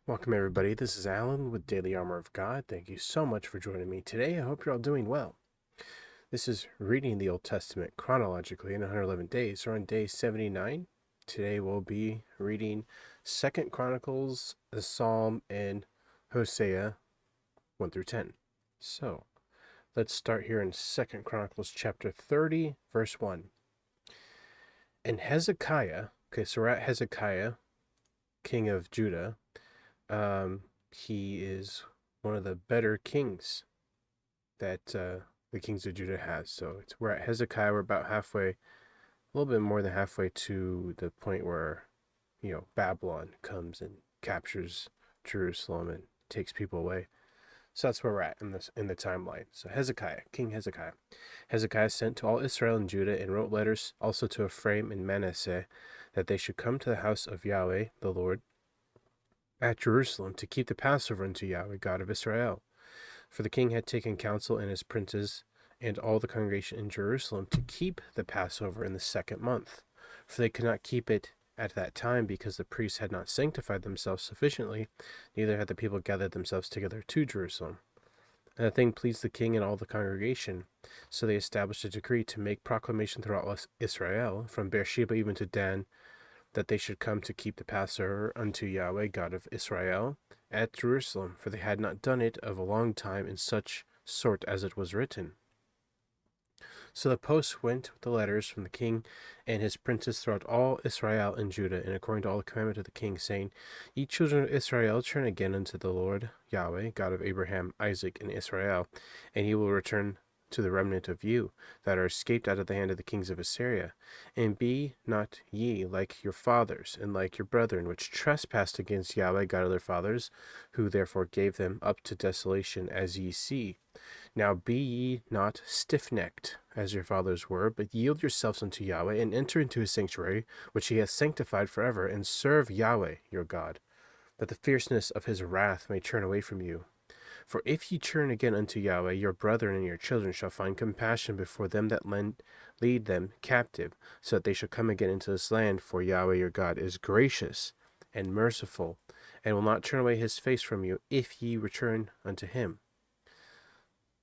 Welcome, everybody. This is Alan with Daily Armour of God. Thank you so much for joining me today. I hope you're all doing well. This is reading the Old Testament chronologically in 111 days. We're on day 79. Today we'll be reading 2nd Chronicles, the Psalm, and Hosea 1 through 10. So let's start here in 2nd Chronicles chapter 30, verse 1. And Hezekiah, so we're at Hezekiah, king of Judah. He is one of the better kings that the kings of Judah has. So we're at Hezekiah. We're about halfway, a little bit more than halfway to the point where, Babylon comes and captures Jerusalem and takes people away. So that's where we're at in the timeline. So Hezekiah, King Hezekiah. Hezekiah sent to all Israel and Judah and wrote letters also to Ephraim and Manasseh that they should come to the house of Yahweh, the Lord, at Jerusalem to keep the Passover unto Yahweh, God of Israel. For the king had taken counsel and his princes and all the congregation in Jerusalem to keep the Passover in the 2nd month. For they could not keep it at that time because the priests had not sanctified themselves sufficiently, neither had the people gathered themselves together to Jerusalem. And the thing pleased the king and all the congregation. So they established a decree to make proclamation throughout Israel, from Beersheba even to Dan, that they should come to keep the Passover unto Yahweh, God of Israel, at Jerusalem, for they had not done it of a long time in such sort as it was written. So the post went with the letters from the king and his princes throughout all Israel and Judah, and according to all the commandment of the king, saying, Ye children of Israel, turn again unto the Lord Yahweh, God of Abraham, Isaac, and Israel, and he will return to the remnant of you that are escaped out of the hand of the kings of Assyria. And be not ye like your fathers and like your brethren, which trespassed against Yahweh, God of their fathers, who therefore gave them up to desolation, as ye see. Now be ye not stiffnecked, as your fathers were, but yield yourselves unto Yahweh, and enter into his sanctuary, which he hath sanctified forever, and serve Yahweh your God, that the fierceness of his wrath may turn away from you. For if ye turn again unto Yahweh, your brethren and your children shall find compassion before them that lead them captive, so that they shall come again into this land. For Yahweh your God is gracious and merciful, and will not turn away his face from you, if ye return unto him.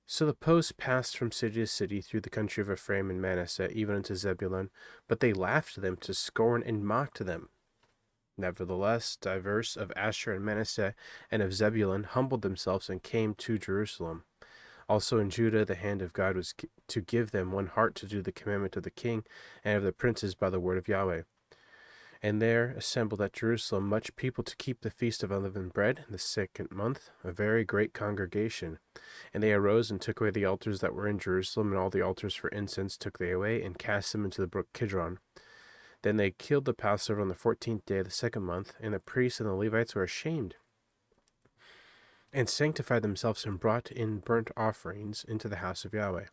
So the post passed from city to city through the country of Ephraim and Manasseh, even unto Zebulun, but they laughed them to scorn and mocked them. Nevertheless, divers of Asher and Manasseh and of Zebulun humbled themselves and came to Jerusalem. Also in Judah the hand of God was to give them one heart to do the commandment of the king and of the princes by the word of Yahweh. And there assembled at Jerusalem much people to keep the feast of unleavened bread in the 2nd month, a very great congregation. And they arose and took away the altars that were in Jerusalem, and all the altars for incense took they away, and cast them into the brook Kidron. Then they killed the Passover on the 14th day of the 2nd month, and the priests and the Levites were ashamed, and sanctified themselves, and brought in burnt offerings into the house of Yahweh.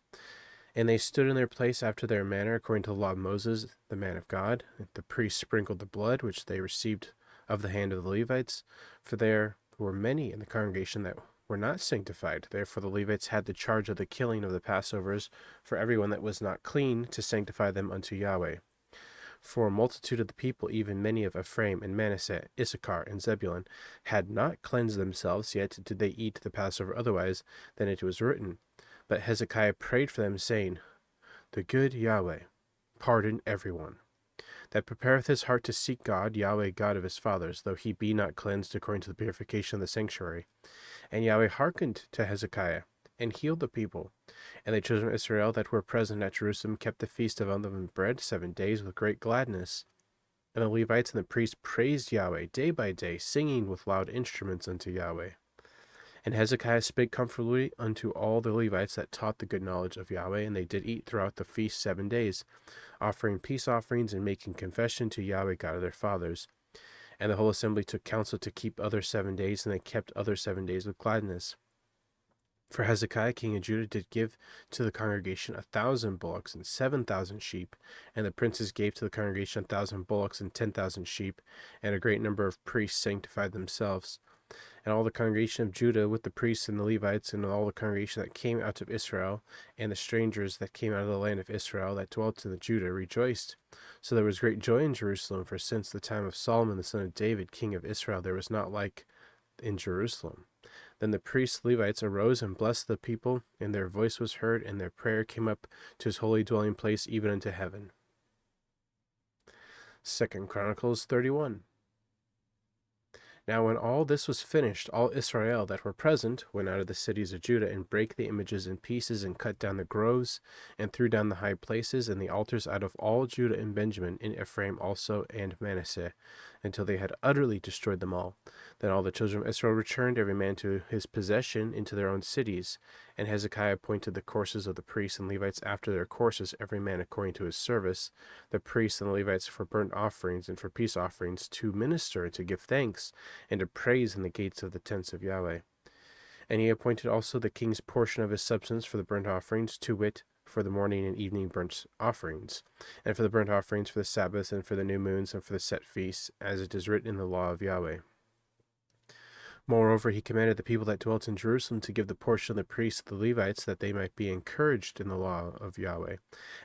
And they stood in their place after their manner, according to the law of Moses, the man of God. The priests sprinkled the blood, which they received of the hand of the Levites, for there were many in the congregation that were not sanctified. Therefore the Levites had the charge of the killing of the Passovers for everyone that was not clean, to sanctify them unto Yahweh. For a multitude of the people, even many of Ephraim and Manasseh, Issachar and Zebulun, had not cleansed themselves, yet did they eat the Passover otherwise than it was written. But Hezekiah prayed for them, saying, The good Yahweh pardon everyone that prepareth his heart to seek God, Yahweh God of his fathers, though he be not cleansed according to the purification of the sanctuary. And Yahweh hearkened to Hezekiah, and healed the people. And the children of Israel that were present at Jerusalem kept the feast of unleavened bread 7 days with great gladness. And the Levites and the priests praised Yahweh day by day, singing with loud instruments unto Yahweh. And Hezekiah spake comfortably unto all the Levites that taught the good knowledge of Yahweh, and they did eat throughout the feast 7 days, offering peace offerings and making confession to Yahweh God of their fathers. And the whole assembly took counsel to keep other 7 days, and they kept other 7 days with gladness. For Hezekiah king of Judah did give to the congregation 1,000 bullocks and 7,000 sheep, and the princes gave to the congregation 1,000 bullocks and 10,000 sheep, and a great number of priests sanctified themselves. And all the congregation of Judah with the priests and the Levites, and all the congregation that came out of Israel, and the strangers that came out of the land of Israel that dwelt in the Judah, rejoiced. So there was great joy in Jerusalem, for since the time of Solomon the son of David, king of Israel, there was not like in Jerusalem. Then the priests Levites arose and blessed the people, and their voice was heard, and their prayer came up to his holy dwelling place, even unto heaven. 2 Chronicles 31. Now when all this was finished, all Israel that were present went out of the cities of Judah, and brake the images in pieces, and cut down the groves, and threw down the high places, and the altars out of all Judah and Benjamin, in Ephraim also and Manasseh, until they had utterly destroyed them all. Then all the children of Israel returned, every man to his possession, into their own cities. And Hezekiah appointed the courses of the priests and Levites after their courses, every man according to his service, the priests and the Levites for burnt offerings and for peace offerings, to minister and to give thanks, and to praise in the gates of the tents of Yahweh. And he appointed also the king's portion of his substance for the burnt offerings, to wit, for the morning and evening burnt offerings, and for the burnt offerings for the Sabbaths, and for the new moons, and for the set feasts, as it is written in the law of Yahweh. Moreover, he commanded the people that dwelt in Jerusalem to give the portion of the priests to the Levites, that they might be encouraged in the law of Yahweh.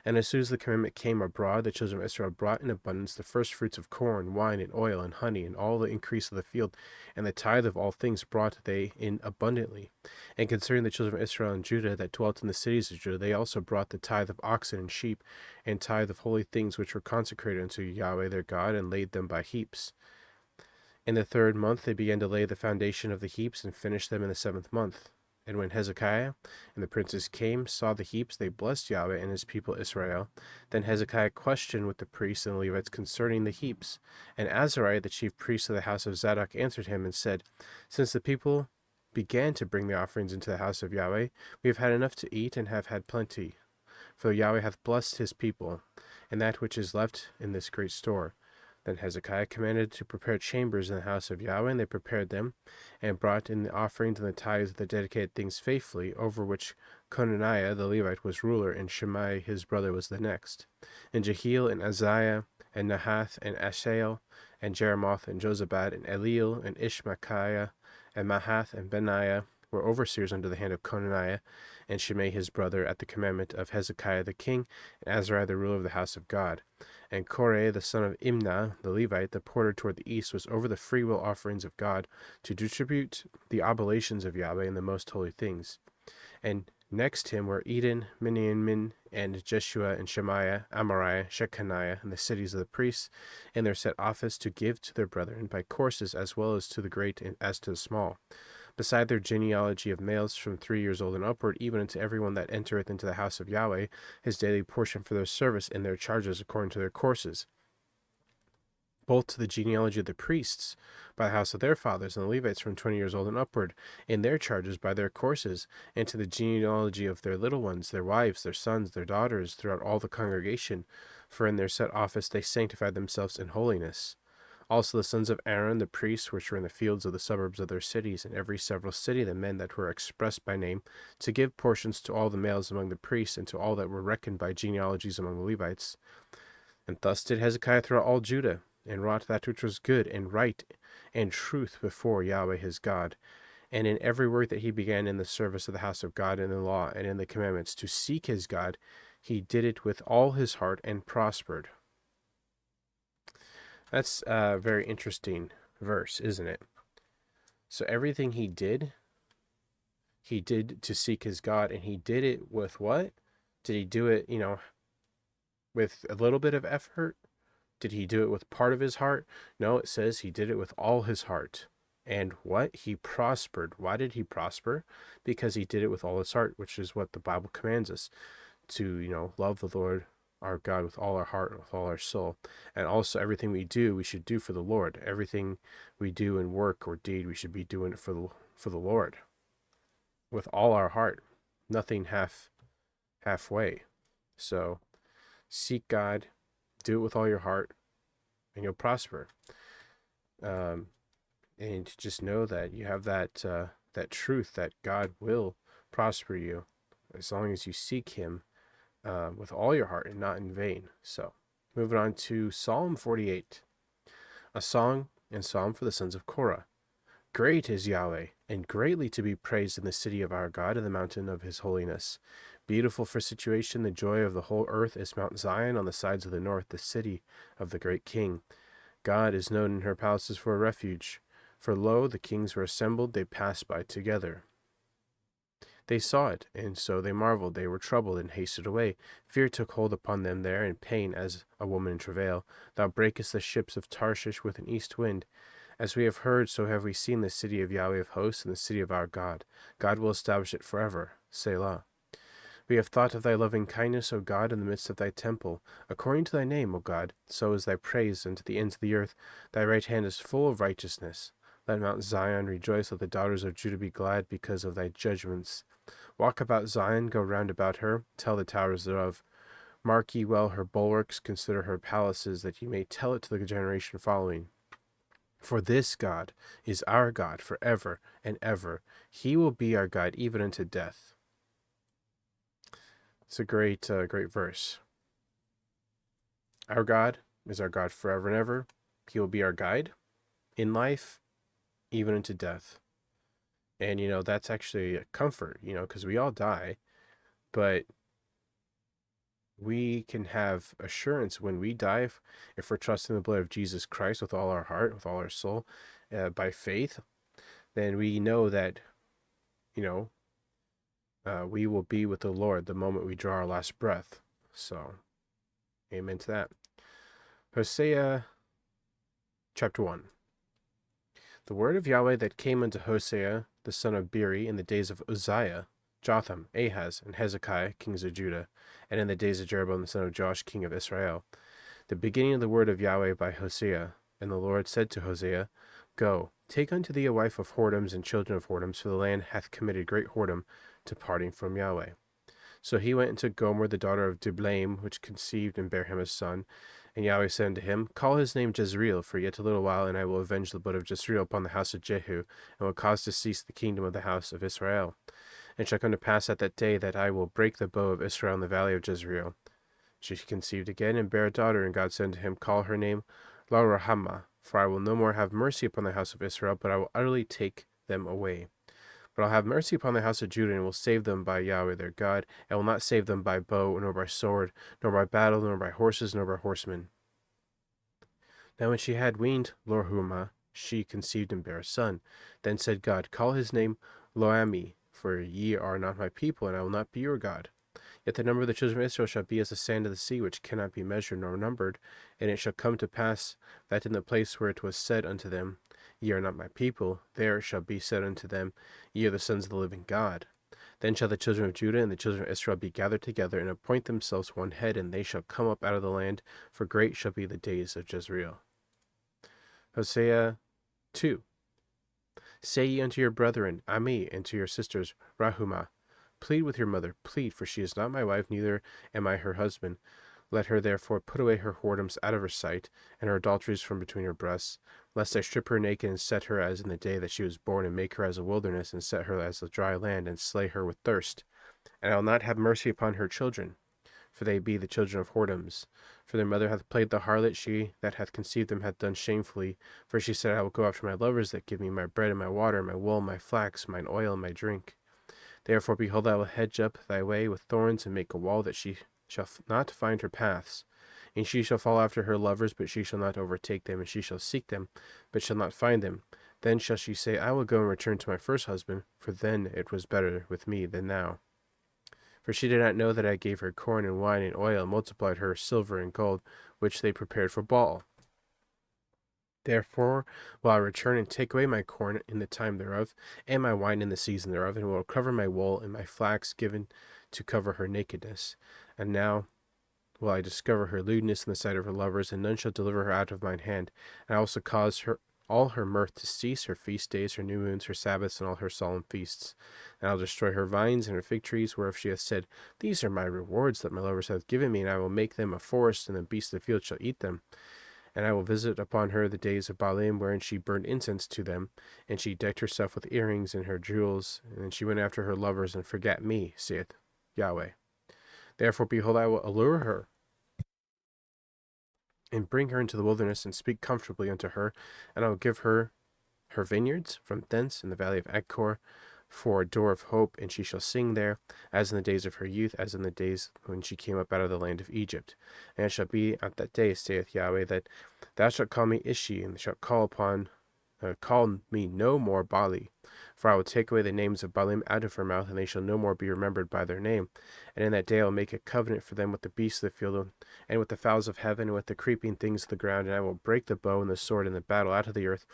And as soon as the commandment came abroad, the children of Israel brought in abundance the first fruits of corn, wine, and oil, and honey, and all the increase of the field, and the tithe of all things brought they in abundantly. And concerning the children of Israel and Judah that dwelt in the cities of Judah, they also brought the tithe of oxen and sheep, and tithe of holy things which were consecrated unto Yahweh their God, and laid them by heaps. In the 3rd month they began to lay the foundation of the heaps, and finished them in the 7th month. And when Hezekiah and the princes came, saw the heaps, they blessed Yahweh and his people Israel. Then Hezekiah questioned with the priests and the Levites concerning the heaps. And Azariah, the chief priest of the house of Zadok, answered him and said, Since the people began to bring the offerings into the house of Yahweh, we have had enough to eat, and have had plenty. For Yahweh hath blessed his people, and that which is left in this great store. Then Hezekiah commanded to prepare chambers in the house of Yahweh, and they prepared them, and brought in the offerings and the tithes of the dedicated things faithfully, over which Conaniah the Levite was ruler, and Shimei his brother was the next. And Jehiel, and Azariah, and Nahath, and Ashael, and Jeremoth, and Jozabad, and Eliel, and Ishmachiah, and Mahath, and Benaiah were overseers under the hand of Conaniah, and Shimei his brother, at the commandment of Hezekiah the king, and Azariah the ruler of the house of God. And Korah the son of Imnah the Levite, the porter toward the east, was over the freewill offerings of God, to distribute the oblations of Yahweh in the most holy things. And next him were Eden, Miniamin, and Jeshua, and Shemaiah, Amariah, Shechaniah, and the cities of the priests, in their set office to give to their brethren by courses, as well as to the great as to the small, beside their genealogy of males from 3 years old and upward, even unto every one that entereth into the house of Yahweh, his daily portion for their service, and their charges according to their courses, both to the genealogy of the priests by the house of their fathers, and the Levites from 20 years old and upward, in their charges by their courses, and to the genealogy of their little ones, their wives, their sons, their daughters, throughout all the congregation, for in their set office they sanctified themselves in holiness. Also the sons of Aaron, the priests, which were in the fields of the suburbs of their cities, in every several city, the men that were expressed by name, to give portions to all the males among the priests, and to all that were reckoned by genealogies among the Levites. And thus did Hezekiah throughout all Judah, and wrought that which was good and right and truth before Yahweh his God. And in every work that he began in the service of the house of God, in the law and in the commandments, to seek his God, he did it with all his heart, and prospered. That's a very interesting verse, isn't it? So everything he did to seek his God, and he did it with what? Did he do it, with a little bit of effort? Did he do it with part of his heart? No, it says he did it with all his heart. And what? He prospered. Why did he prosper? Because he did it with all his heart, which is what the Bible commands us to, love the Lord our God with all our heart and with all our soul. And also everything we do, we should do for the Lord. Everything we do in work or deed, we should be doing it for the Lord. With all our heart. Nothing halfway. So seek God, do it with all your heart, and you'll prosper. And just know that you have that truth that God will prosper you as long as you seek him with all your heart and not in vain. So, moving on to Psalm 48, a song and psalm for the sons of Korah. Great is Yahweh, and greatly to be praised in the city of our God, in the mountain of his holiness. Beautiful for situation, the joy of the whole earth is Mount Zion on the sides of the north, the city of the great king. God is known in her palaces for a refuge. For lo, the kings were assembled, they passed by together. They saw it, and so they marveled. They were troubled, and hasted away. Fear took hold upon them there, and pain as a woman in travail. Thou breakest the ships of Tarshish with an east wind. As we have heard, so have we seen the city of Yahweh of hosts, and the city of our God. God will establish it forever. Selah. We have thought of thy loving kindness, O God, in the midst of thy temple. According to thy name, O God, so is thy praise unto the ends of the earth. Thy right hand is full of righteousness. Let Mount Zion rejoice, let the daughters of Judah be glad because of thy judgments. Walk about Zion, go round about her, tell the towers thereof. Mark ye well her bulwarks, consider her palaces, that ye may tell it to the generation following. For this God is our God forever and ever. He will be our God even unto death. It's a great verse. Our God is our God forever and ever. He will be our guide in life, even unto death. And, that's actually a comfort, because we all die, but we can have assurance when we die, if we're trusting the blood of Jesus Christ with all our heart, with all our soul, by faith, then we know that, we will be with the Lord the moment we draw our last breath. So, amen to that. Hosea chapter 1. The word of Yahweh that came unto Hosea the son of Beeri in the days of Uzziah, Jotham, Ahaz, and Hezekiah, kings of Judah, and in the days of Jeroboam the son of Joash, king of Israel. The beginning of the word of Yahweh by Hosea. And the Lord said to Hosea, Go, take unto thee a wife of whoredoms and children of whoredoms, for the land hath committed great whoredom, departing from Yahweh. So he went and took Gomer the daughter of Diblaim, which conceived and bare him a son. And Yahweh said unto him, Call his name Jezreel, for yet a little while, and I will avenge the blood of Jezreel upon the house of Jehu, and will cause to cease the kingdom of the house of Israel. And it shall come to pass at that day that I will break the bow of Israel in the valley of Jezreel. She conceived again and bare a daughter, and God said unto him, Call her name Lo-ruhamah, for I will no more have mercy upon the house of Israel, but I will utterly take them away. But I'll have mercy upon the house of Judah, and will save them by Yahweh their God, and will not save them by bow, nor by sword, nor by battle, nor by horses, nor by horsemen. Now when she had weaned Lo-ruhamah, she conceived and bare a son. Then said God, Call his name Lo-ammi, for ye are not my people, and I will not be your God. Yet the number of the children of Israel shall be as the sand of the sea, which cannot be measured nor numbered. And it shall come to pass that in the place where it was said unto them, Ye are not my people, there shall be said unto them, Ye are the sons of the living God. Then shall the children of Judah and the children of Israel be gathered together, and appoint themselves one head, and they shall come up out of the land, for great shall be the days of Jezreel. Hosea 2. Say ye unto your brethren, Ami, and to your sisters, Rahumah, Plead with your mother, plead, for she is not my wife, neither am I her husband. Let her therefore put away her whoredoms out of her sight, and her adulteries from between her breasts, lest I strip her naked, and set her as in the day that she was born, and make her as a wilderness, and set her as a dry land, and slay her with thirst. And I will not have mercy upon her children, for they be the children of whoredoms. For their mother hath played the harlot, she that hath conceived them hath done shamefully. For she said, I will go after my lovers that give me my bread and my water, my wool, my flax, mine oil, and my drink. Therefore, behold, I will hedge up thy way with thorns, and make a wall, that she shall not find her paths. And she shall follow after her lovers, but she shall not overtake them, and she shall seek them, but shall not find them. Then shall she say, I will go and return to my first husband, for then it was better with me than now. For she did not know that I gave her corn and wine and oil, and multiplied her silver and gold, which they prepared for Baal. Therefore will I return and take away my corn in the time thereof, and my wine in the season thereof, and will cover my wool and my flax given to cover her nakedness. And now will I discover her lewdness in the sight of her lovers, and none shall deliver her out of mine hand. And I also cause her all her mirth to cease, her feast days, her new moons, her Sabbaths, and all her solemn feasts. And I will destroy her vines and her fig trees, whereof she hath said, These are my rewards that my lovers have given me, and I will make them a forest, and the beasts of the field shall eat them. And I will visit upon her the days of Baalim, wherein she burned incense to them, and she decked herself with earrings and her jewels, and she went after her lovers, and forgat me, saith Yahweh. Therefore, behold, I will allure her, and bring her into the wilderness, and speak comfortably unto her, and I will give her her vineyards from thence in the valley of Achor, for a door of hope, and she shall sing there, as in the days of her youth, as in the days when she came up out of the land of Egypt. And it shall be at that day, saith Yahweh, that thou shalt call me Ishi, and shalt call upon call me no more Bali, for I will take away the names of Baalim out of her mouth, and they shall no more be remembered by their name. And in that day I will make a covenant for them with the beasts of the field, and with the fowls of heaven, and with the creeping things of the ground, and I will break the bow and the sword and the battle out of the earth,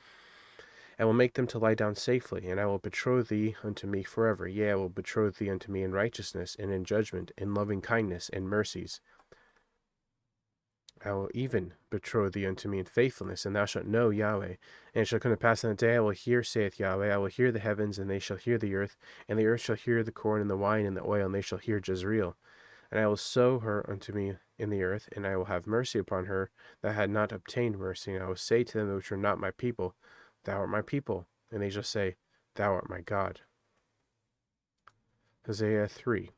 and will make them to lie down safely. And I will betroth thee unto me forever. Yea, I will betroth thee unto me in righteousness, and in judgment, in loving kindness, and mercies. I will even betroth thee unto me in faithfulness, and thou shalt know Yahweh. And it shall come to pass in that day I will hear, saith Yahweh, I will hear the heavens, and they shall hear the earth, and the earth shall hear the corn and the wine and the oil, and they shall hear Jezreel. And I will sow her unto me in the earth, and I will have mercy upon her that had not obtained mercy. And I will say to them which are not my people, Thou art my people. And they shall say, Thou art my God. Hosea 3.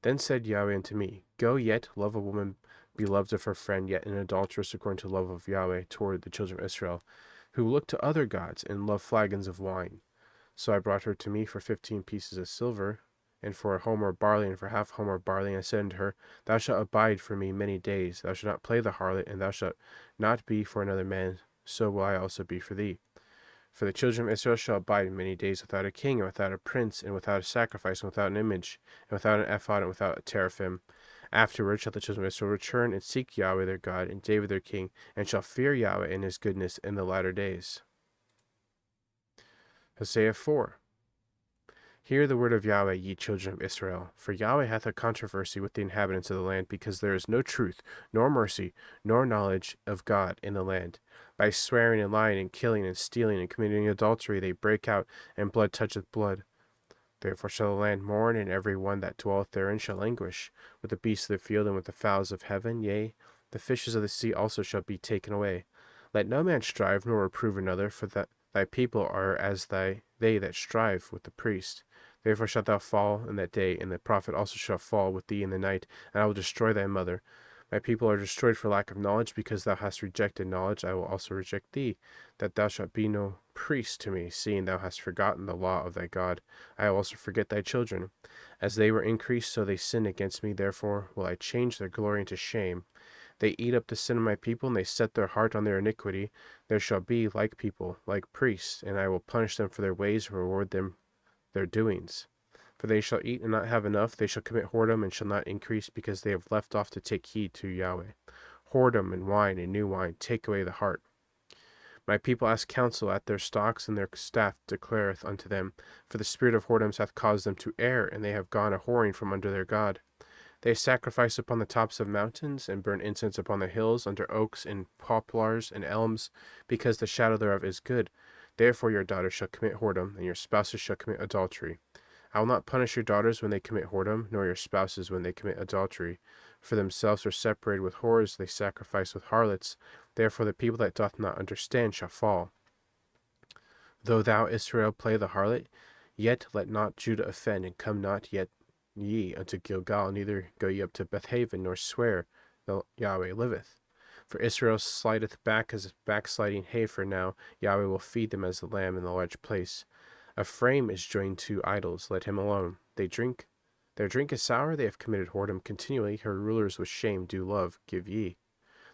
Then said Yahweh unto me, Go yet, love a woman beloved of her friend, yet an adulteress according to the love of Yahweh toward the children of Israel, who look to other gods and love flagons of wine. So I brought her to me for 15 pieces of silver, and for a homer of barley, and for half a homer of barley. And I said unto her, Thou shalt abide for me many days. Thou shalt not play the harlot, and thou shalt not be for another man. So will I also be for thee. For the children of Israel shall abide many days without a king, and without a prince, and without a sacrifice, and without an image, and without an ephod, and without a teraphim. Afterward shall the children of Israel return and seek Yahweh their God, and David their king, and shall fear Yahweh and his goodness in the latter days. Hosea 4. Hear the word of Yahweh, ye children of Israel. For Yahweh hath a controversy with the inhabitants of the land, because there is no truth, nor mercy, nor knowledge of God in the land. By swearing and lying and killing and stealing and committing adultery they break out, and blood toucheth blood. Therefore shall the land mourn, and every one that dwelleth therein shall languish, with the beasts of the field and with the fowls of heaven. Yea, the fishes of the sea also shall be taken away. Let no man strive nor reprove another, for that thy people are as they that strive with the priest. Therefore shalt thou fall in that day, and the prophet also shall fall with thee in the night, and I will destroy thy mother. My people are destroyed for lack of knowledge, because thou hast rejected knowledge. I will also reject thee, that thou shalt be no priest to me, seeing thou hast forgotten the law of thy God. I will also forget thy children. As they were increased, so they sinned against me. Therefore will I change their glory into shame. They eat up the sin of my people, and they set their heart on their iniquity. There shall be like people, like priests, and I will punish them for their ways and reward them their doings. For they shall eat and not have enough, they shall commit whoredom and shall not increase, because they have left off to take heed to Yahweh. Whoredom and wine and new wine take away the heart. My people ask counsel at their stocks, and their staff declareth unto them. For the spirit of whoredoms hath caused them to err, and they have gone a whoring from under their God. They sacrifice upon the tops of mountains, and burn incense upon the hills, under oaks and poplars and elms, because the shadow thereof is good. Therefore your daughters shall commit whoredom, and your spouses shall commit adultery. I will not punish your daughters when they commit whoredom, nor your spouses when they commit adultery. For themselves are separated with whores, they sacrifice with harlots. Therefore the people that doth not understand shall fall. Though thou, Israel, play the harlot, yet let not Judah offend, and come not yet ye unto Gilgal, neither go ye up to Bethaven, nor swear, though Yahweh liveth. For Israel slideth back as a backsliding heifer now, Yahweh will feed them as a lamb in the large place. Ephraim is joined to idols, let him alone. Their drink is sour, they have committed whoredom continually, her rulers with shame do love, give ye.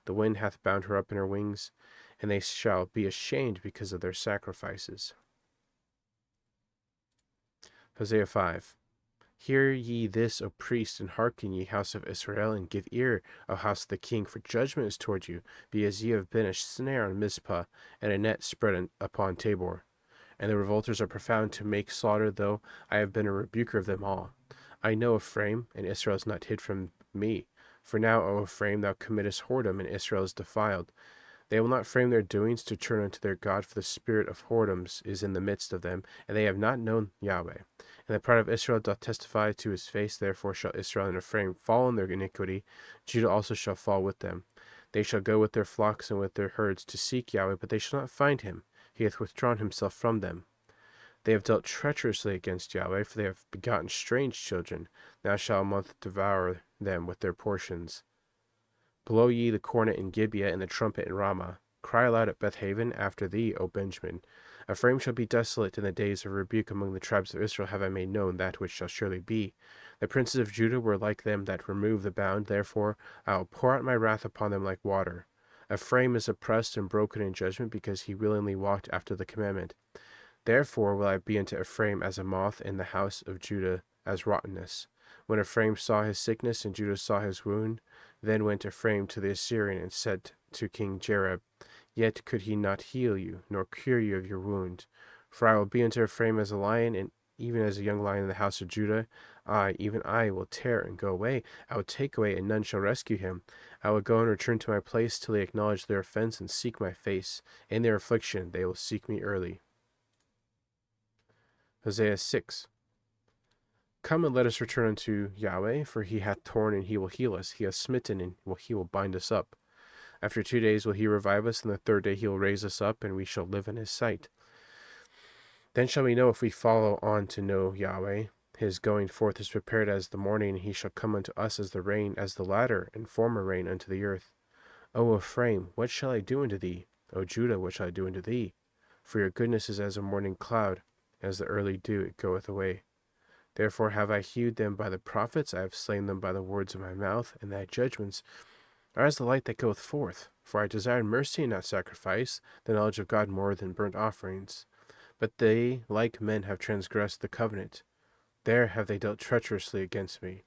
The wind hath bound her up in her wings, and they shall be ashamed because of their sacrifices. Hosea 5. Hear ye this, O priests, and hearken, ye house of Israel, and give ear, O house of the king, for judgment is toward you, because ye have been a snare on Mizpah, and a net spread upon Tabor. And the revolters are profound to make slaughter, though I have been a rebuker of them all. I know Ephraim, and Israel is not hid from me. For now, O Ephraim, thou committest whoredom, and Israel is defiled. They will not frame their doings to turn unto their God, for the spirit of whoredoms is in the midst of them, and they have not known Yahweh. And the pride of Israel doth testify to his face, therefore shall Israel and Ephraim fall in their iniquity, Judah also shall fall with them. They shall go with their flocks and with their herds to seek Yahweh, but they shall not find him. He hath withdrawn himself from them. They have dealt treacherously against Yahweh, for they have begotten strange children. Now shall a month devour them with their portions. Blow ye the cornet in Gibeah, and the trumpet in Ramah. Cry aloud at Bethaven after thee, O Benjamin. Ephraim shall be desolate in the days of rebuke. Among the tribes of Israel have I made known that which shall surely be. The princes of Judah were like them that remove the bound, therefore I will pour out my wrath upon them like water. Ephraim is oppressed and broken in judgment, because he willingly walked after the commandment. Therefore will I be unto Ephraim as a moth, in the house of Judah as rottenness. When Ephraim saw his sickness, and Judah saw his wound, then went Ephraim to the Assyrian, and said to King Jareb, Yet could he not heal you, nor cure you of your wound. For I will be unto Ephraim as a lion, and even as a young lion in the house of Judah. I, even I, will tear and go away. I will take away, and none shall rescue him. I will go and return to my place till they acknowledge their offense and seek my face. In their affliction they will seek me early. Hosea 6. Come and let us return unto Yahweh, for he hath torn and he will heal us. He hath smitten and he will bind us up. After 2 days will he revive us, and the third day he will raise us up, and we shall live in his sight. Then shall we know if we follow on to know Yahweh. His going forth is prepared as the morning, and he shall come unto us as the rain, as the latter and former rain unto the earth. O Ephraim, what shall I do unto thee? O Judah, what shall I do unto thee? For your goodness is as a morning cloud, as the early dew it goeth away. Therefore have I hewed them by the prophets, I have slain them by the words of my mouth, and thy judgments are as the light that goeth forth. For I desired mercy and not sacrifice, the knowledge of God more than burnt offerings. But they, like men, have transgressed the covenant. There have they dealt treacherously against me.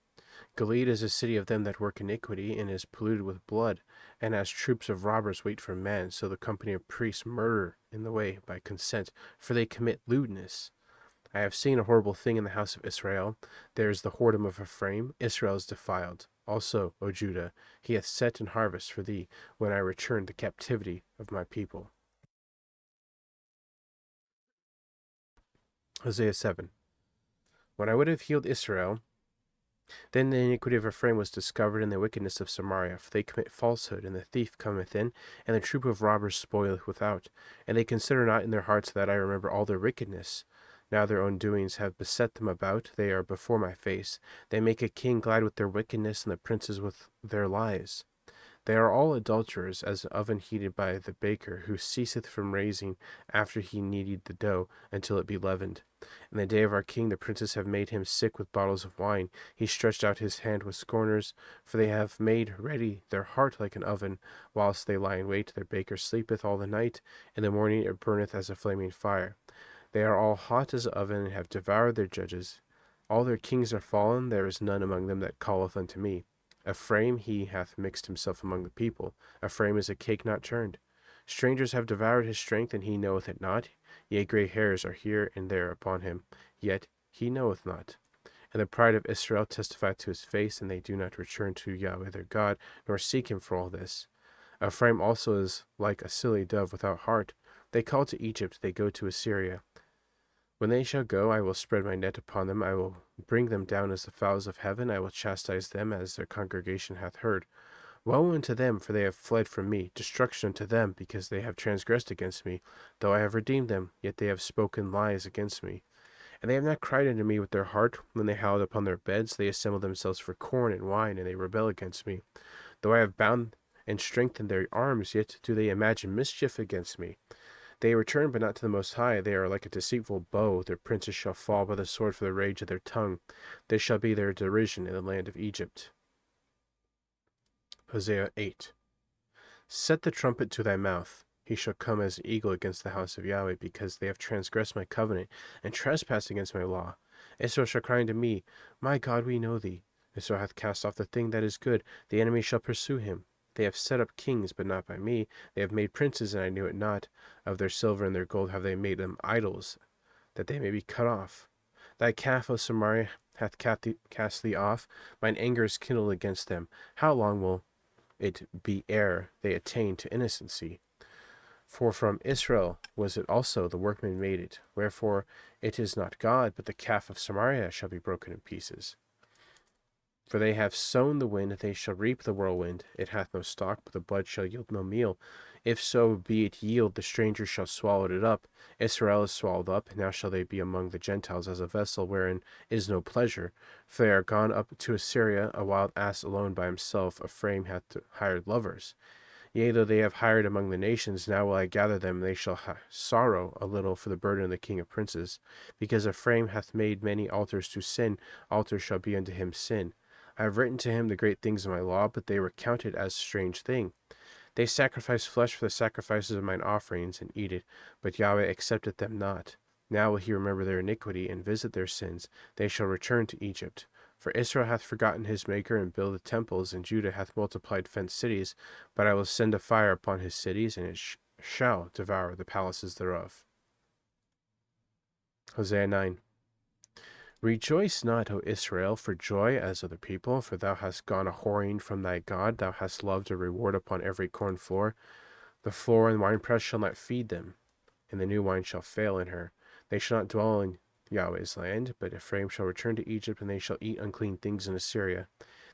Gilead is a city of them that work iniquity, and is polluted with blood, and as troops of robbers wait for man, so the company of priests murder in the way by consent, for they commit lewdness. I have seen a horrible thing in the house of Israel. There is the whoredom of Ephraim. Israel is defiled. Also, O Judah, he hath set an harvest for thee, when I return the captivity of my people. Hosea 7. When I would have healed Israel, then the iniquity of Ephraim was discovered, and the wickedness of Samaria. For they commit falsehood, and the thief cometh in, and the troop of robbers spoileth without. And they consider not in their hearts that I remember all their wickedness. Now their own doings have beset them about, they are before my face. They make a king glad with their wickedness, and the princes with their lies. They are all adulterers, as an oven heated by the baker, who ceaseth from raising after he kneaded the dough, until it be leavened. In the day of our king the princes have made him sick with bottles of wine. He stretched out his hand with scorners, for they have made ready their heart like an oven. Whilst they lie in wait, their baker sleepeth all the night. In the morning it burneth as a flaming fire. They are all hot as an oven, and have devoured their judges. All their kings are fallen, there is none among them that calleth unto me. Ephraim, he hath mixed himself among the people. Ephraim is a cake not churned. Strangers have devoured his strength, and he knoweth it not. Yea, grey hairs are here and there upon him, yet he knoweth not. And the pride of Israel testifieth to his face, and they do not return to Yahweh their God, nor seek him for all this. Ephraim also is like a silly dove without heart. They call to Egypt, they go to Assyria. When they shall go, I will spread my net upon them. I will bring them down as the fowls of heaven. I will chastise them as their congregation hath heard. Woe unto them, for they have fled from me. Destruction unto them, because they have transgressed against me. Though I have redeemed them, yet they have spoken lies against me. And they have not cried unto me with their heart. When they howled upon their beds, they assemble themselves for corn and wine, and they rebel against me. Though I have bound and strengthened their arms, yet do they imagine mischief against me. They return, but not to the Most High. They are like a deceitful bow. Their princes shall fall by the sword for the rage of their tongue. This shall be their derision in the land of Egypt. Hosea 8. Set the trumpet to thy mouth. He shall come as an eagle against the house of Yahweh, because they have transgressed my covenant, and trespassed against my law. Israel shall cry unto me, My God, we know thee. Israel hath cast off the thing that is good. The enemy shall pursue him. They have set up kings, but not by me. They have made princes, and I knew it not. Of their silver and their gold have they made them idols, that they may be cut off. Thy calf, O Samaria, hath cast thee off. Mine anger is kindled against them. How long will it be ere they attain to innocency? For from Israel was it also, the workman made it. Wherefore it is not God, but the calf of Samaria shall be broken in pieces. For they have sown the wind, they shall reap the whirlwind. It hath no stalk, but the bud shall yield no meal. If so be it yield, the stranger shall swallow it up. Israel is swallowed up, now shall they be among the Gentiles as a vessel wherein is no pleasure. For they are gone up to Assyria, a wild ass alone by himself. Ephraim hath hired lovers. Yea, though they have hired among the nations, now will I gather them, and they shall sorrow a little for the burden of the king of princes. Because Ephraim hath made many altars to sin, altars shall be unto him sin. I have written to him the great things of my law, but they were counted as strange thing. They sacrifice flesh for the sacrifices of mine offerings, and eat it, but Yahweh accepteth them not. Now will he remember their iniquity, and visit their sins. They shall return to Egypt. For Israel hath forgotten his Maker, and builded temples, and Judah hath multiplied fenced cities. But I will send a fire upon his cities, and it shall devour the palaces thereof. Hosea 9. Rejoice not, O Israel, for joy as other people, for thou hast gone a whoring from thy God. Thou hast loved a reward upon every corn floor. The floor and winepress shall not feed them, and the new wine shall fail in her. They shall not dwell in Yahweh's land, but Ephraim shall return to Egypt, and they shall eat unclean things in Assyria.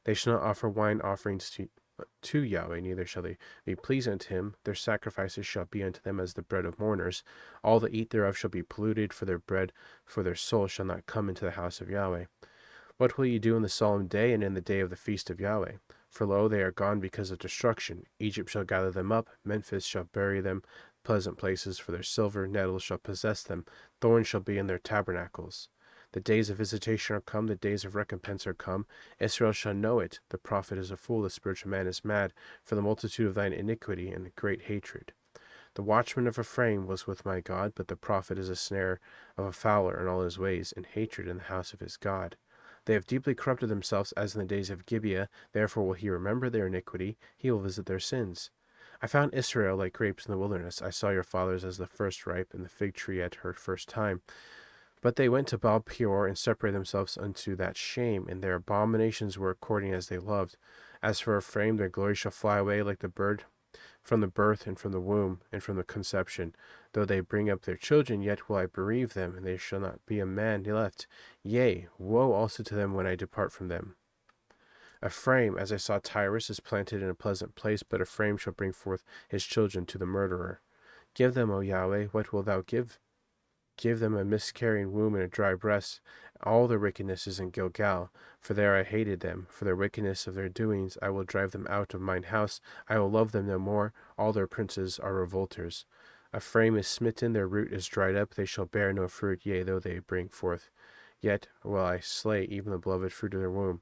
They shall not offer wine offerings to Yahweh, neither shall they be pleased unto him. Their sacrifices shall be unto them as the bread of mourners. All that eat thereof shall be polluted for their bread, for their soul shall not come into the house of Yahweh. What will ye do in the solemn day, and in the day of the feast of Yahweh? For lo, they are gone because of destruction. Egypt shall gather them up, Memphis shall bury them, pleasant places for their silver, nettles shall possess them, thorns shall be in their tabernacles. The days of visitation are come, the days of recompense are come. Israel shall know it. The prophet is a fool, the spiritual man is mad, for the multitude of thine iniquity and the great hatred. The watchman of Ephraim was with my God, but the prophet is a snare of a fowler in all his ways, and hatred in the house of his God. They have deeply corrupted themselves as in the days of Gibeah, therefore will he remember their iniquity, he will visit their sins. I found Israel like grapes in the wilderness. I saw your fathers as the first ripe, and the fig tree at her first time. But they went to Baal Peor, and separated themselves unto that shame, and their abominations were according as they loved. As for Ephraim, their glory shall fly away like the bird from the birth, and from the womb, and from the conception. Though they bring up their children, yet will I bereave them, and there shall not be a man left. Yea, woe also to them when I depart from them. Ephraim, as I saw Tyrus, is planted in a pleasant place, but Ephraim shall bring forth his children to the murderer. Give them, O Yahweh, what wilt thou give? Give them a miscarrying womb and a dry breast. All their wickedness is in Gilgal, for there I hated them. For their wickedness of their doings I will drive them out of mine house. I will love them no more. All their princes are revolters. Ephraim is smitten, their root is dried up. They shall bear no fruit, yea, though they bring forth. Yet will I slay even the beloved fruit of their womb.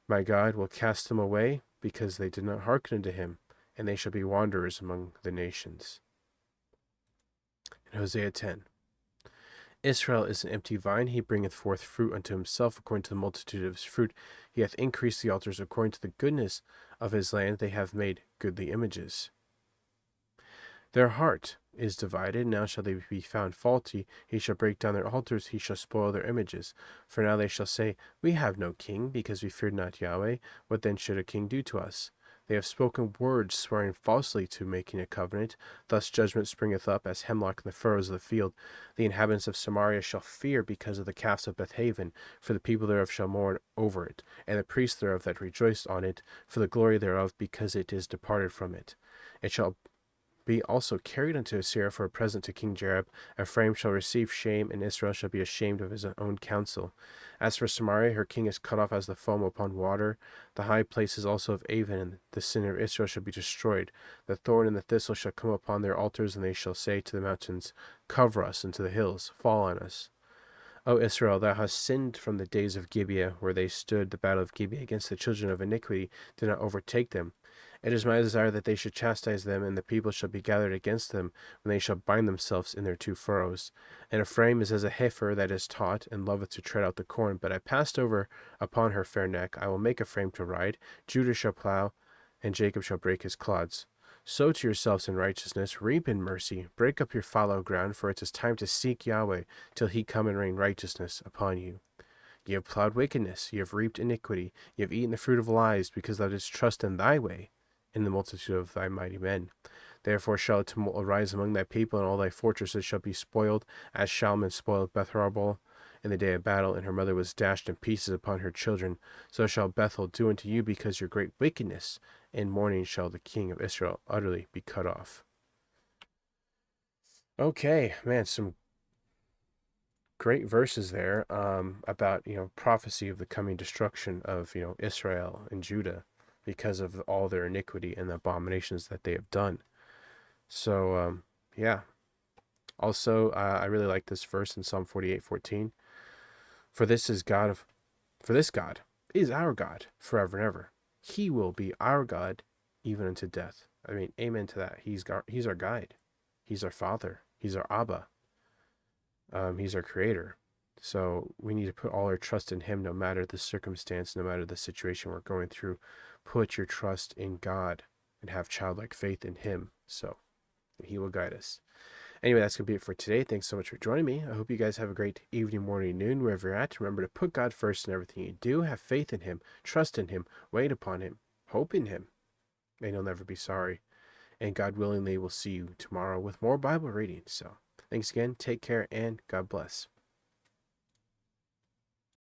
My God will cast them away, because they did not hearken unto him, and they shall be wanderers among the nations. In Hosea 10. Israel is an empty vine, he bringeth forth fruit unto himself according to the multitude of his fruit. He hath increased the altars according to the goodness of his land, they have made goodly images. Their heart is divided, now shall they be found faulty. He shall break down their altars, he shall spoil their images. For now they shall say, We have no king, because we feared not Yahweh. What then should a king do to us? They have spoken words, swearing falsely to making a covenant. Thus judgment springeth up as hemlock in the furrows of the field. The inhabitants of Samaria shall fear because of the calves of Bethaven, for the people thereof shall mourn over it, and the priests thereof that rejoiced on it, for the glory thereof, because it is departed from it. It shall be also carried unto Assyria for a present to King Jareb. Ephraim shall receive shame, and Israel shall be ashamed of his own counsel. As for Samaria, her king is cut off as the foam upon water. The high places also of Avon and the sin of Israel shall be destroyed. The thorn and the thistle shall come upon their altars, and they shall say to the mountains, Cover us, and to the hills, Fall on us. O Israel, thou hast sinned from the days of Gibeah, where they stood the battle of Gibeah against the children of iniquity, did not overtake them. It is my desire that they should chastise them, and the people shall be gathered against them, when they shall bind themselves in their two furrows. And Ephraim is as a heifer that is taught, and loveth to tread out the corn. But I passed over upon her fair neck. I will make Ephraim to ride. Judah shall plow, and Jacob shall break his clods. Sow to yourselves in righteousness, reap in mercy, break up your fallow ground, for it is time to seek Yahweh, till he come and rain righteousness upon you. Ye have plowed wickedness, ye have reaped iniquity, ye have eaten the fruit of lies, because thou didst trust in thy way, in the multitude of thy mighty men. Therefore shall a tumult arise among thy people, and all thy fortresses shall be spoiled, as Shalman spoiled Beth-Arbel in the day of battle, and her mother was dashed in pieces upon her children. So shall Bethel do unto you, because your great wickedness. In mourning shall the king of Israel utterly be cut off. Okay, man, some great verses there about, prophecy of the coming destruction of, Israel and Judah because of all their iniquity and the abominations that they have done. So, yeah. Also, I really like this verse in Psalm 48:14. For this God is our God forever and ever. He will be our God even unto death. I mean, amen to that. He's our guide. He's our Father. He's our Abba. He's our Creator. So we need to put all our trust in Him, no matter the circumstance, no matter the situation we're going through. Put your trust in God and have childlike faith in Him. So He will guide us. Anyway, that's going to be it for today. Thanks so much for joining me. I hope you guys have a great evening, morning, noon, wherever you're at. Remember to put God first in everything you do. Have faith in Him. Trust in Him. Wait upon Him. Hope in Him. And you'll never be sorry. And God willingly, we'll see you tomorrow with more Bible reading. So thanks again. Take care and God bless.